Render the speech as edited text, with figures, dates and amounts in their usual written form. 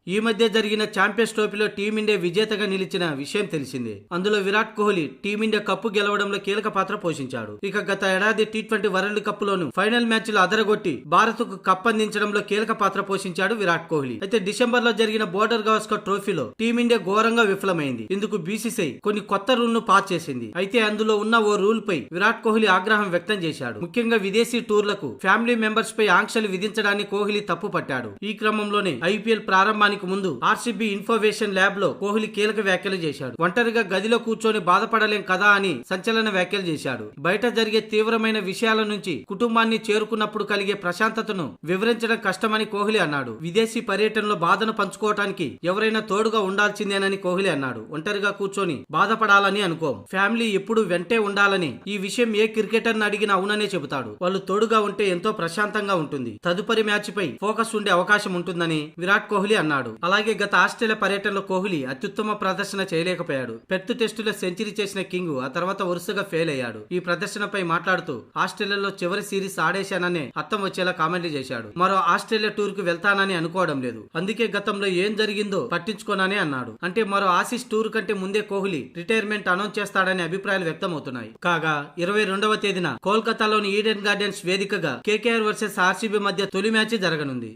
ఈ మధ్య జరిగిన ఛాంపియన్స్ ట్రోఫీలో టీమిండియా విజేతగా నిలిచిన విషయం తెలిసిందే. అందులో విరాట్ కోహ్లీ టీమిండియా కప్పు గెలవడంలో కీలక పాత్ర పోషించాడు. ఇక గత ఏడాది టీ20 వరల్డ్ కప్ లోను ఫైనల్ మ్యాచ్ లో అదరగొట్టి భారత్ కు కప్ అందించడంలో కీలక పాత్ర పోషించాడు విరాట్ కోహ్లీ. అయితే డిసెంబర్ లో జరిగిన బోర్డర్ గవాస్కర్ ట్రోఫీలో టీమిండియా ఘోరంగా విఫలమైంది. ఇందుకు బీసీసీఐ కొన్ని కొత్త రూల్ ను పాస్ చేసింది. అయితే అందులో ఉన్న ఓ రూల్ పై విరాట్ కోహ్లీ ఆగ్రహం వ్యక్తం చేశాడు. ముఖ్యంగా విదేశీ టూర్లకు ఫ్యామిలీ మెంబర్స్ పై ఆంక్షలు విధించడాన్ని కోహ్లీ తప్పు పట్టాడు. ఈ క్రమంలోనే ఐపీఎల్ ప్రారంభానికి ముందు ఆర్సీబీ ఇన్ఫర్మేషన్ ల్యాబ్ లో కోహ్లీ కీలక వ్యాఖ్యలు చేశాడు. ఒంటరిగా గదిలో కూర్చొని బాధపడలేం కదా అని సంచలన వ్యాఖ్యలు చేశాడు. బయట జరిగే తీవ్రమైన విషయాల నుంచి కుటుంబాన్ని చేరుకున్నప్పుడు కలిగే ప్రశాంతతను వివరించడం కష్టమని కోహ్లీ అన్నాడు. విదేశీ పర్యటనలో బాధను పంచుకోవటానికి ఎవరైనా తోడుగా ఉండాల్సిందేనని కోహ్లీ అన్నాడు. ఒంటరిగా కూర్చొని బాధపడాలని అనుకోం, ఫ్యామిలీ ఎప్పుడు వెంటే ఉండాలని. ఈ విషయం ఏ క్రికెటర్ ని అడిగినా అవుననే చెబుతాడు. వాళ్ళు తోడుగా ఉంటే ఎంతో ప్రశాంతంగా ఉంటుంది. తదుపరి మ్యాచ్ పై ఫోకస్ ఉండే అవకాశం ఉంటుందని విరాట్ కోహ్లీ అన్నాడు. అలాగే గత ఆస్ట్రేలియా పర్యటనలో కోహ్లీ అత్యుత్తమ ప్రదర్శన చేయలేకపోయాడు. పెర్త్ టెస్టులో సెంచరీ చేసిన కింగ్ ఆ తర్వాత వరుసగా ఫెయిల్ అయ్యాడు. ఈ ప్రదర్శనపై మాట్లాడుతూ ఆస్ట్రేలియాలో చివరి సిరీస్ ఆడేశాననే అర్థం వచ్చేలా కామెంట్లు చేశాడు. మరో ఆస్ట్రేలియా టూర్ కు వెళ్తానని అనుకోవడం లేదు, అందుకే గతంలో ఏం జరిగిందో పట్టించుకోనని అన్నాడు. అంటే మరో ఆసీస్ టూర్ కంటే ముందే కోహ్లీ రిటైర్మెంట్ అనౌన్స్ చేస్తాడనే అభిప్రాయాలు వ్యక్తమవుతున్నాయి. కాగా 22వ తేదీన కోల్కతాలోని ఈడెన్ గార్డెన్స్ వేదికగా కేకేఆర్ వర్సెస్ ఆర్సీబీ మధ్య తొలి మ్యాచ్ జరగనుంది.